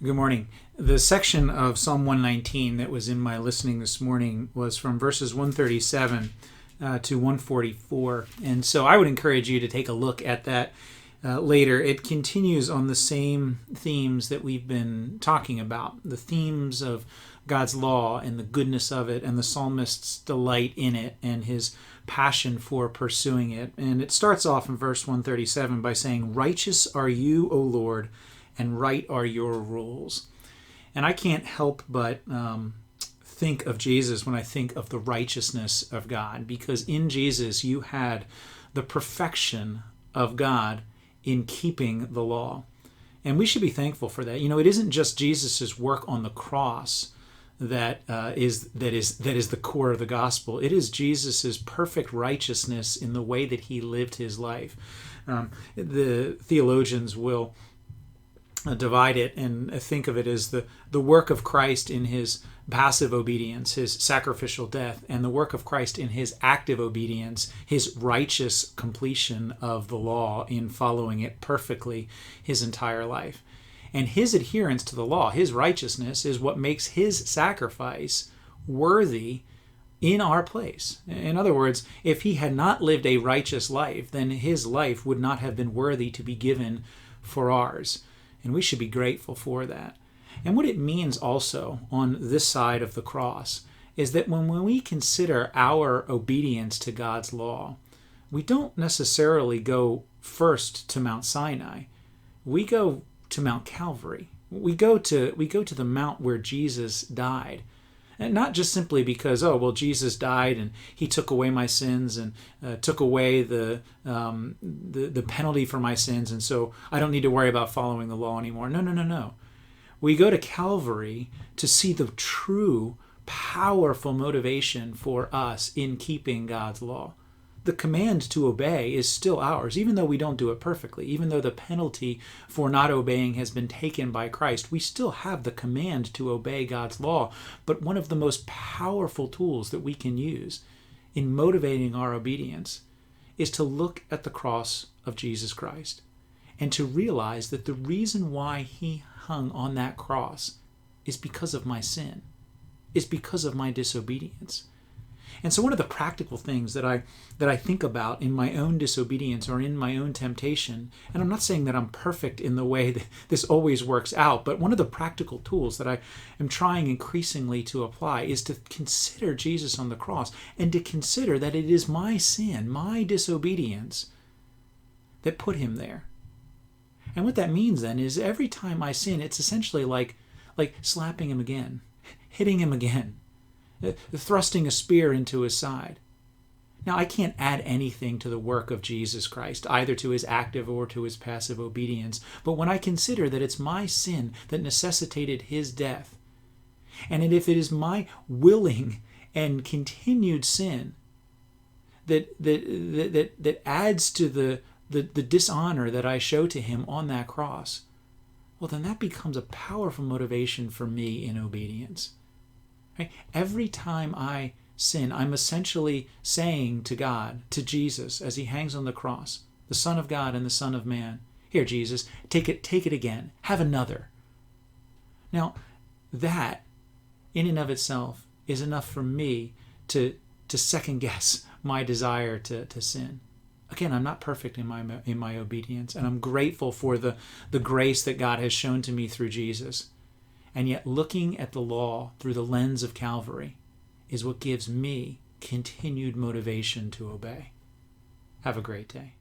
Good morning. The section of Psalm 119 that was in my listening this morning was from verses 137 to 144. And so I would encourage you to take a look at that later. It continues on the same themes that we've been talking about, the themes of God's law and the goodness of it and the psalmist's delight in it and his passion for pursuing it. And it starts off in verse 137 by saying, "Righteous are you, O Lord, and right are your rules." And I can't help but think of Jesus when I think of the righteousness of God, because in Jesus you had the perfection of God in keeping the law. And we should be thankful for that. You know, it isn't just Jesus' work on the cross that is the core of the gospel. It is Jesus' perfect righteousness in the way that he lived his life. The theologians will divide it and think of it as the work of Christ in his passive obedience, his sacrificial death, and the work of Christ in his active obedience, his righteous completion of the law in following it perfectly his entire life. And his adherence to the law, his righteousness, is what makes his sacrifice worthy in our place. In other words, if he had not lived a righteous life, then his life would not have been worthy to be given for ours. And we should be grateful for that. And what it means also on this side of the cross is that when we consider our obedience to God's law, we don't necessarily go first to Mount Sinai. We go to Mount Calvary. We go to the mount where Jesus died. And not just simply because, Jesus died and he took away my sins and took away the penalty for my sins, and so I don't need to worry about following the law anymore. No. We go to Calvary to see the true, powerful motivation for us in keeping God's law. The command to obey is still ours, even though we don't do it perfectly. Even though the penalty for not obeying has been taken by Christ, we still have the command to obey God's law. But one of the most powerful tools that we can use in motivating our obedience is to look at the cross of Jesus Christ and to realize that the reason why he hung on that cross is because of my sin, is because of my disobedience. And so one of the practical things that I think about in my own disobedience or in my own temptation, and I'm not saying that I'm perfect in the way that this always works out, but one of the practical tools that I am trying increasingly to apply is to consider Jesus on the cross and to consider that it is my sin, my disobedience, that put him there. And what that means then is every time I sin, it's essentially like slapping him again, hitting him again, thrusting a spear into his side. Now, I can't add anything to the work of Jesus Christ, either to his active or to his passive obedience. But when I consider that it's my sin that necessitated his death, and if it is my willing and continued sin that adds to the dishonor that I show to him on that cross, well, then that becomes a powerful motivation for me in obedience. Right? Every time I sin, I'm essentially saying to God, to Jesus, as he hangs on the cross, the Son of God and the Son of Man, "Here, Jesus, take it again. Have another." Now, that, in and of itself, is enough for me to second guess my desire to sin. Again, I'm not perfect in my obedience, and I'm grateful for the grace that God has shown to me through Jesus. And yet looking at the law through the lens of Calvary is what gives me continued motivation to obey. Have a great day.